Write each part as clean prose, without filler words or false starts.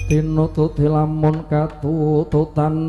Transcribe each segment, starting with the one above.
Tinututi lamun katututan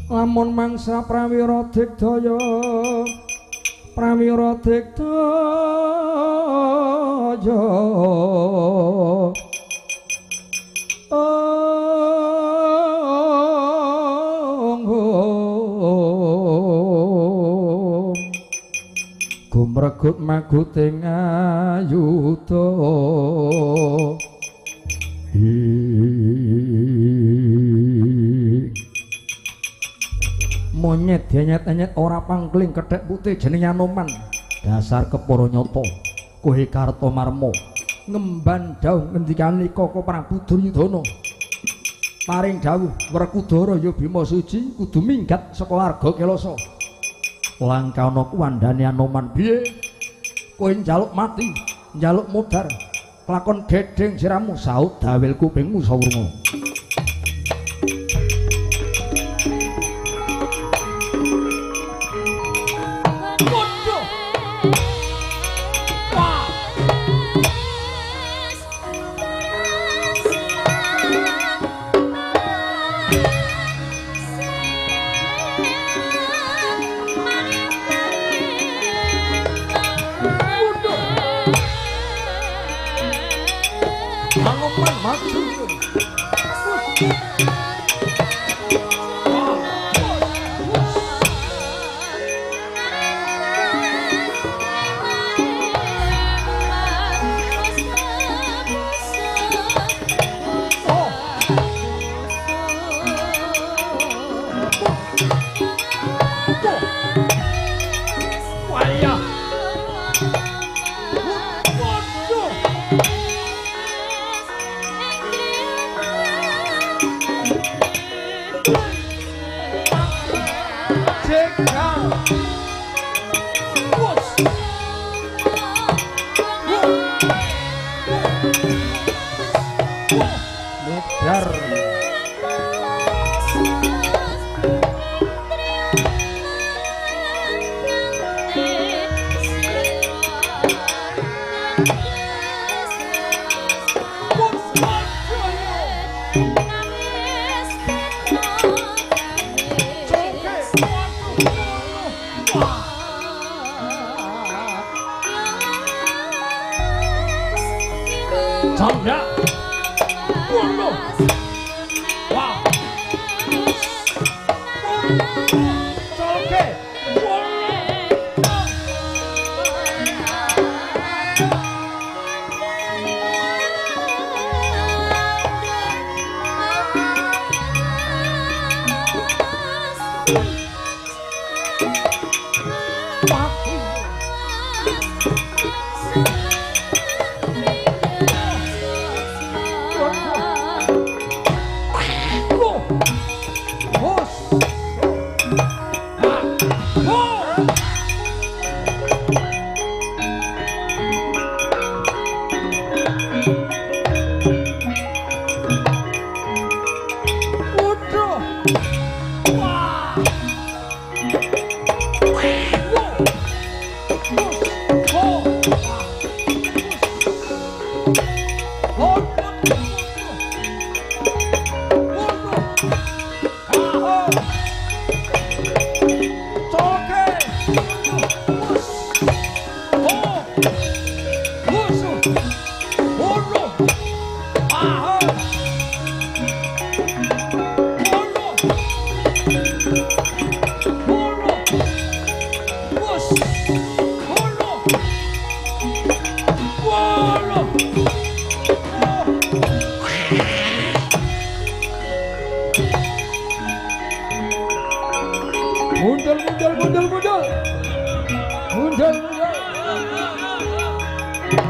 lamun mangsa prawira digdaya gumregut maguting ayuda monyet dianyet-anyet ora pangkling kethek putih jenenge Anoman dasar kepara nyata kowe Kartomarma ngemban dawuh ngendikane Kaka Prabu Duryudana paring dawuh Werkudara ya Bima suci kudu minggat saka warga Kelasa langkana kuwandane Anoman piye kowe njaluk mati njaluk mudhar kelakon gedeng siramu saut dawil kupingmu sawurna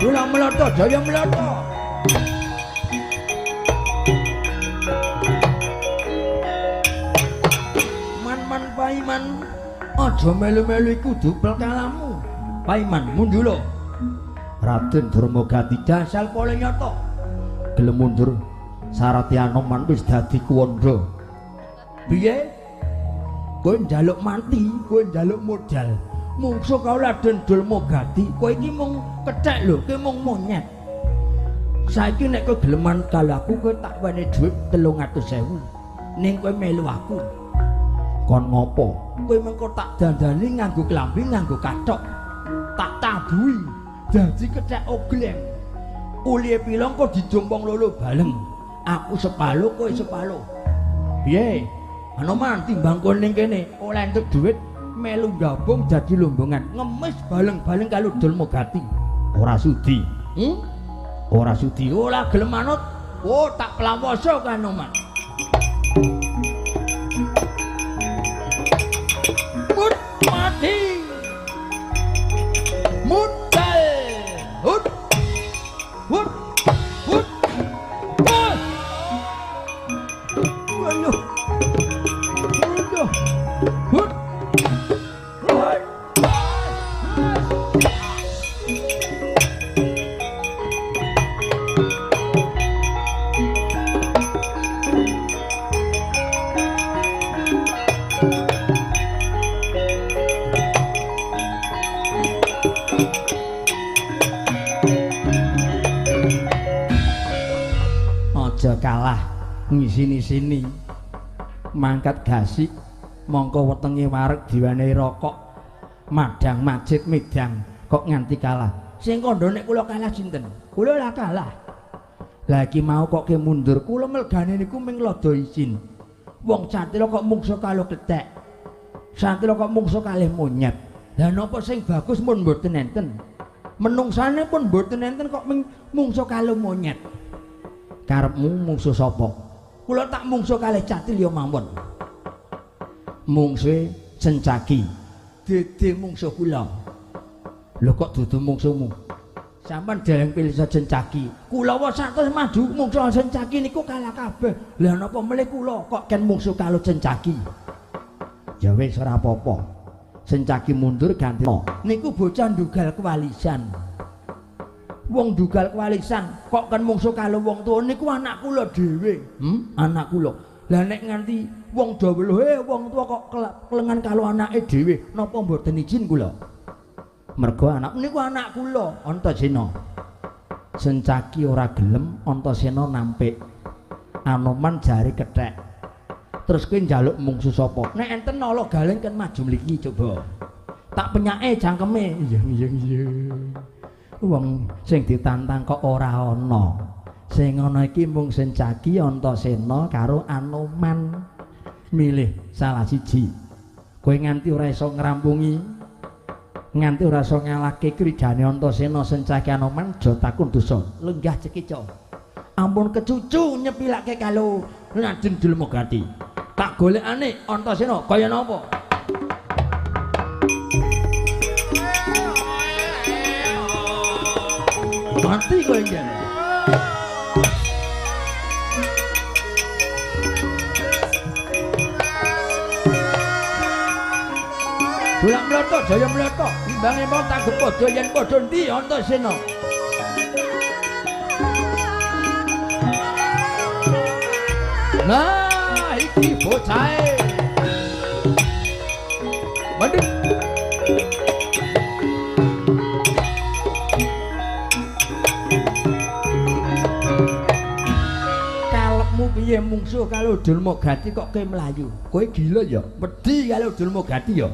Tulang melata, jaya melata. Man Paiman, aja melu-melu iku dupel kalamu. Paiman mundur. Raden Durmagati dasal paling nyata. Gelem mundur sarate Anoman wis dadi kuwandha. Piye? kowe njaluk mati, kowe njaluk modal. Mungsuh kau Raden Dulmagati, kowe iki mung kethek lho, kowe mung monyet. Saiki nek kowe geleman kalau aku kowe tak wene dhuwit 300.000. Ning kowe melu aku. Kon ngopo? Kowe mengko tak dandani nganggo klambi nganggo kathok. Tak tabuhi dadi kethek ogleng. Ulihe pilong kok dijompong lolo baleng. Aku sepalo kowe sepalo. Piye? Anoman timbang kowe ning kene oleh entuk dhuwit melu gabung dadi lombongan ngemis baleng-baleng karo Dulmagati. Ora sudi. Ora sudi, ora gelem manut. Oh, tak plawoso kan Anoman. Mut mati. Mutal. Hut. Hut. Hut. Aduh. Aduh. Hut. Kalah ngisini-sini mangkat gasik mongko wetenge wareg diwenehi rokok madang majid medang kok nganti kalah sing kandha nek kula kalah sinten kula ora kalah lagi mau kok ke mundur kula melgane niku ming lada izin wong Satria kok mungsuh kalo kethek Satria kok mungsuh kalih monyet lha napa sing bagus mun mboten enten menungsane pun mboten enten kok mungsuh kalo monyet. Karepmu mungsuh sapa? Kula tak mungsuh kalih Catilya mawon. Mungsuhe Sencaki. Dede mungsuh kula. Lho kok dudu mungsuhmu? Sampeyan dereng pilih Sencaki. Kula wae satus maju mungsuh Sencaki niku kalah kabeh. Lah napa melih kula kok ken mungsuh karo Sencaki? Ya wis ora apa-apa. Sencaki mundur ganti. Niku bocah ndugal kewalisan. Wong dugal kewalisan kok kan mungsuh kalau wong tuwa niku anak kula dhewe. Anak kula. Lah nek nganti wong dawa wong tuwa kok kelengan kalau anake dhewe napa mboten izin kula? Mergo anak niku anak kula Antasena. Sencaki ora gelem Antasena nampik. Anoman jari kethek. Terus kowe njaluk mungsuh sapa? Nek enten nala galeng kan maju mliki coba. Tak penyake jangkeme. Iya. Wong sing ditantang kok ora ana. Sing ana iki mung Sencaki, Antasena karo Anoman. Milih salah siji. Kowe nganti ora iso ngrampungi, nganti ora iso ngalahke krijane Antasena, Sencaki, Anoman, aja takon dosa. Lenggah cekica. Ampun kecucu nyepilake karo Raden Dulmagati. Tak golekane Antasena kaya napa? Mati kowe yen. Dolang mloto jaya mloto, imbange mau tanggep padha yen padha ndi Antasena. Nah, iki bocahe. Mandek. Piye mungsuh kalau Dulmagati kok kowe mlayu? Kowe gila ya? Wedi kalau Dulmagati ya?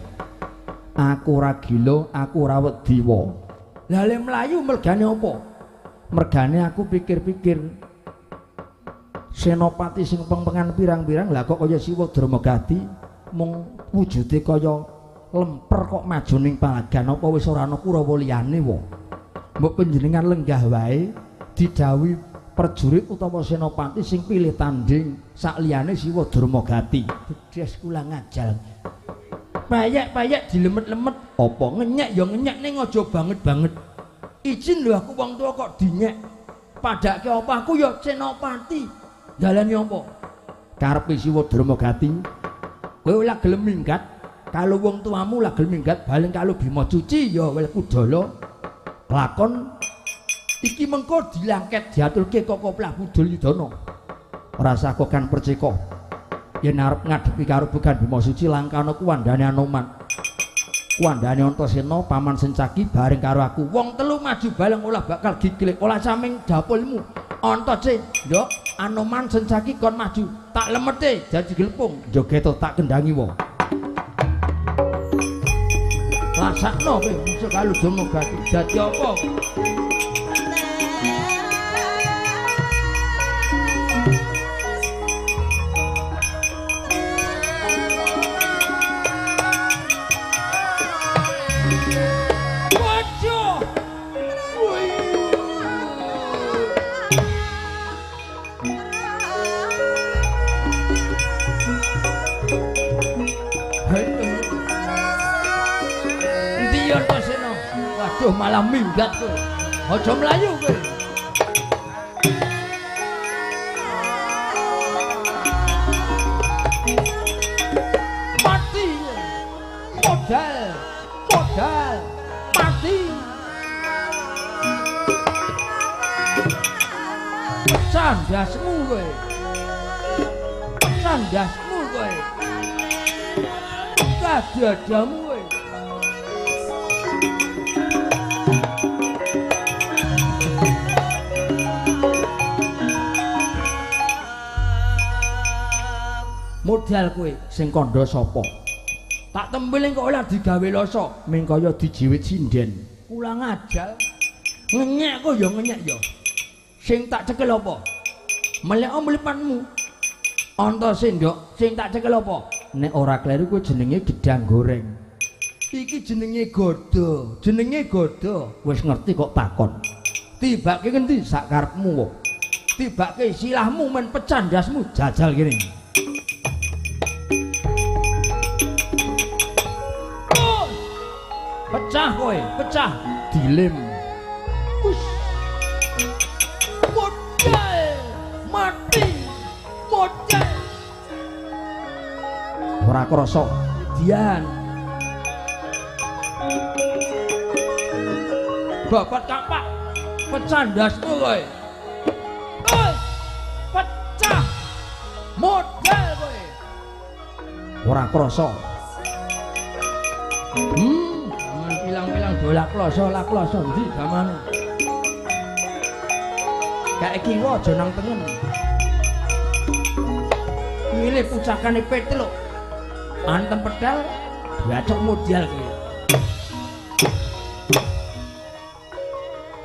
Aku ora gila, aku ora wedi wae. Lah le mlayu mergane apa? Mergane aku pikir-pikir senopati sing pengpengan pirang-pirang lah kok kaya Siwa Dulmagati mung wujude kaya lemper kok maju ning palagan apa wis ora ana Kurawa liyane wae. Mbok panjenengan lenggah wae didhawuhi prajurit utawa senopati sing pilih tanding sakliyane Siwa Dulmagati. Des kula ngajal. Payek-payek dilemet-lemet apa ngenyek ya ngenyek ning aja banget-banget. Izin lho aku wong tuwa kok dinyek. Padake apa aku ya senopati. Dalane apa? Karepe Siwa Dulmagati. Kowe ora gelem minggat kalau wong tuamu ora gelem minggat balen kalau Bima Cuci ya wel Kudala. Lakon iki mengko dilangket diaturke Koko Prabu Duryudana. Ora sakokan perceka. yen arep ngadepi karo Began Bima Suci langkana kuwandane Anoman. Kuwandane Antasena paman Sencaki bareng karo aku. Wong telu maju baleng olah bakal giglik olah saming dapulmu. Antase, nduk, Anoman Sencaki kon maju. Tak lemete dadi gelpung, joget tak kendangi wong. Rasakno kowe musuh kalu dono gati. Dadi apa? Waduh malah minggat kowe. Aja mlayu kowe. Mati. Modal. Mati. Sandasmu kowe. Kadadamu kowe. Modal kowe sing kandha sapa? Tak tembeling kok ora digawe loso, ming kaya dijiwit sinden. Kula ngajal. Ngenyek kok ya ngenyek ya. Sing tak cekel apa? Melek mlipanmu. Antase nduk, sing tak cekel apa? Nek ora kleru kuwi jenenge gedang goreng. Iki jenenge godo. Wis ngerti kok takon. Tibake ngendi sak karepmu wong? Tibake silahmu men pecandasmu jajal kene. Pecah kowe, pecah dilem. Wis. Modal mati. Modal. Ora krasa dian. Babat kapak pecandasmu kowe. Pecah. Modal kowe. Ora krasa. Ilang-ilang dolak kloso ndi gamane. Kae kiwa aja nang tengen. Milih pucakane petluk. Antem pedal bacok modal kowe.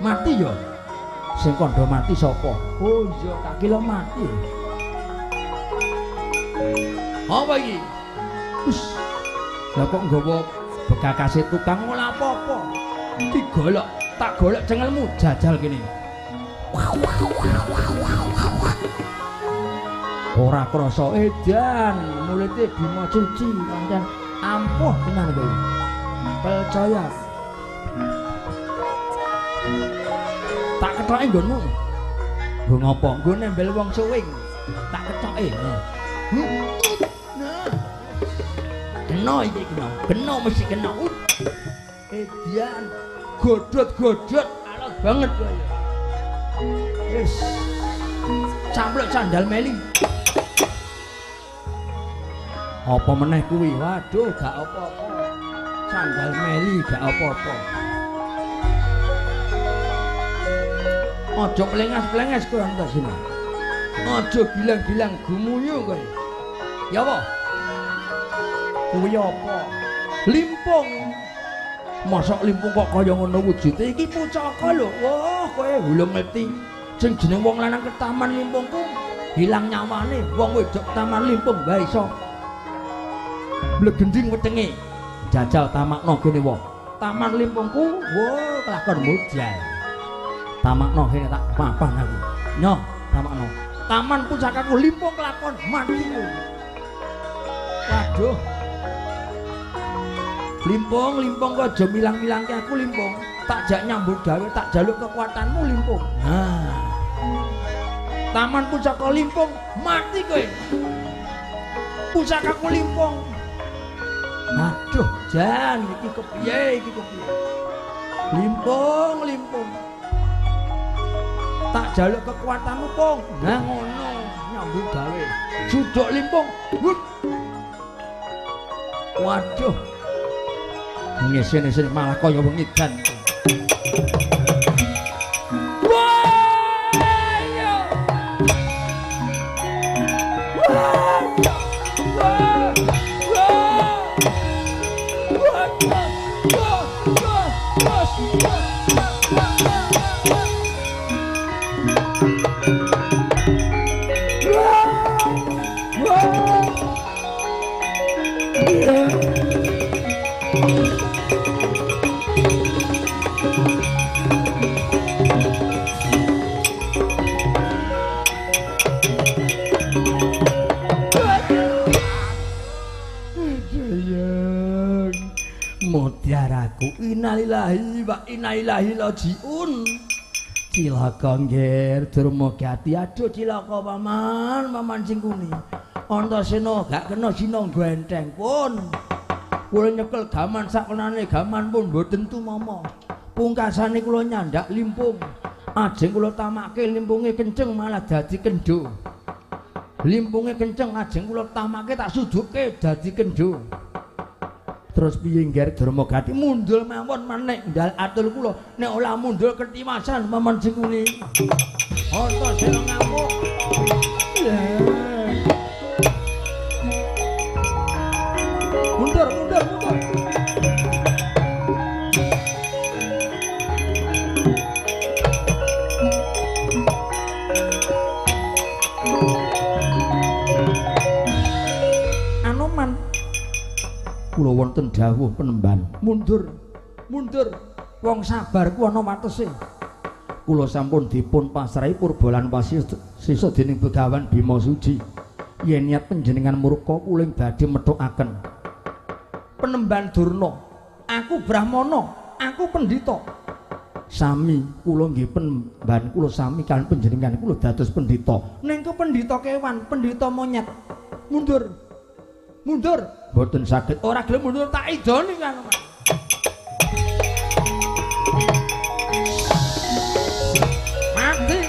Mati yo. Sing kandha mati sapa? Oh iya, tak kira mati. Apa iki? Wis. Lah kok nggawa bekakase tukang ora apa-apa. Digolok, tak golek cengelmu jajal kene. Ora krasa edan, mulite Bima Suci pancen ampuh tenan kowe. Percaya. Tak kethoke nggonmu. Nggo ngopo? Nggo nembel wong suwing. Tak kethoke. Kena iki kena mesti kena. Edian godhot alot banget kowe. Wis. Campluk sandal meli. Apa meneh kuwi? Waduh, gak apa-apa. Sandal meli gak apa-apa. Aja plengas-plengas kowe antas sini. Aja gilang-gilang gumuyu kowe. Ya apa? Kuwi apa? Limpung. Mosok limpung kok kaya ngono wujude iki pucaka lho. Wah, kowe ulung ngerti. Sing jeneng wong lanang ke taman limpungku hilang nyawane. Wong wedok taman limpung wae iso mlegending wetenge. Jajal tamakno kene wong. Taman limpungku, wah kelakon modal. Tamakno kene tak papan aku. Nyoh, tamakno. Taman pusakaku limpung kelakon mati. Waduh. Limpung kok aja milang-milangke aku limpung. Tak jak nyambut gawe, tak jaluk kekuatanmu limpung. Nah. Taman pusaka limpung mati kowe. Pusakaku limpung. Aduh, jan iki kepiye iki kepiye. Limpung. Tak jaluk kekuatanmu, Pung. Nah ngono. nyambung gawe juduk limpung. Hut. Waduh. Ngesen-ngesen malah kaya wengi dan. Mutiaraku innalillahi wa inna ilaihi rajiun. Cilaka nggih Durmagati, aduh cilaka paman sing kuni. Antasena gak kena sinangga enteng pun. Kula nyekel gaman sakwenane gaman pun mboten tumama. Pungkasane kula nyandak limpung. Ajeng kula tamake limpunge kenceng malah dadi kendho. Limpunge kenceng ajeng kula tamake tak suduke dadi kendho. Terus piye ngger Durmagati mundul mawon maneh ndal atul kula nek ora mundul ketiwasan paman sing kuni. Antasena ngamuk. Mundur. Anoman. Kula wonten dawuh penemban. Mundur. Wong sabar ku ana watese. Kula sampun dipun pasrahi purbalan wasisa dening Begawan Bima Suci. Yen niat panjenengan murka kuling badhe methukaken. Penemban Durna, aku Brahmana, aku pendhita. Sami kula nggih penemban kula sami kan panjenengan kula dados pendhita. Ning ku pendhita kewan, pendhita monyet. Mundur. Mboten saged. Ora gelem mundur tak idoni kan. Mati.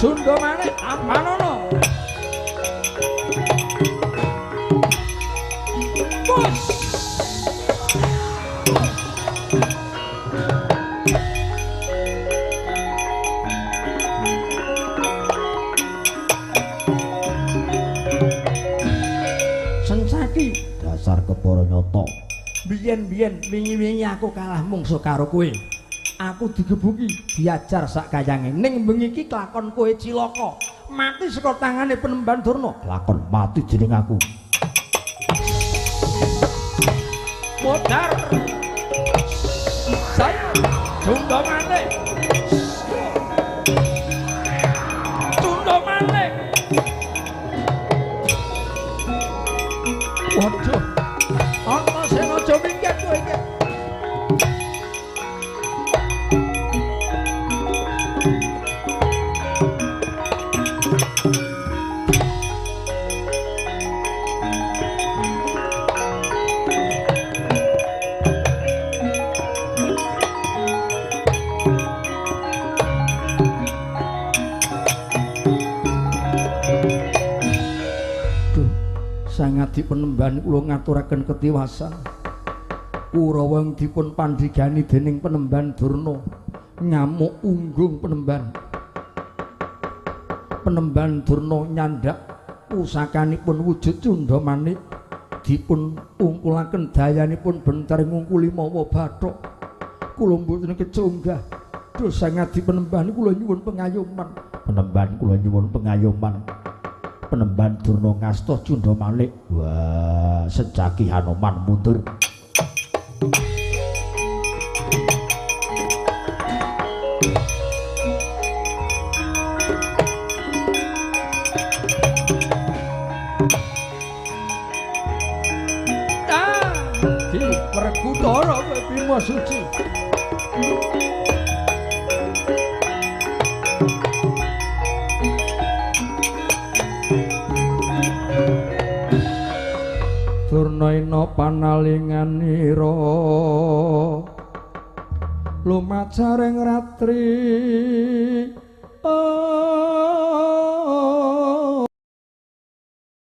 Sundha maneh ampanono. Bos. Sensaki dasar kepara nyata. Biyen wingi-wingi aku kalah mungsuh karo kowe. Aku digebuki, diajar sak kayange. Ning bengi iki kelakon kowe cilaka. Mati saka tangane Penemban Durna. Lakon mati dening aku. Modar. Saya Tunda maneh. Tunda maneh. Waduh. Antasena aja minggat kowe iki. Sangat dipenemban kula ngaturaken ketiwasan. Kurawa dipun pandhigani dening Penemban Durna. Ngamuk unggung Penemban. Penemban Durna nyandak pusakanipun wujud cundha manik. Dipun ungkulaken dayanipun benter ngungkuli mawa bathok. Kula mboten kecunggah. Duh sangat dipenemban kula nyuwun pengayoman. Penemban kula nyuwun pengayoman. Penemban Durna ngasta cundha malik. Wah, sejaki Hanoman mundur. Di Werkudara Bima Suci. Durna ina panalinganira lumacaring ratri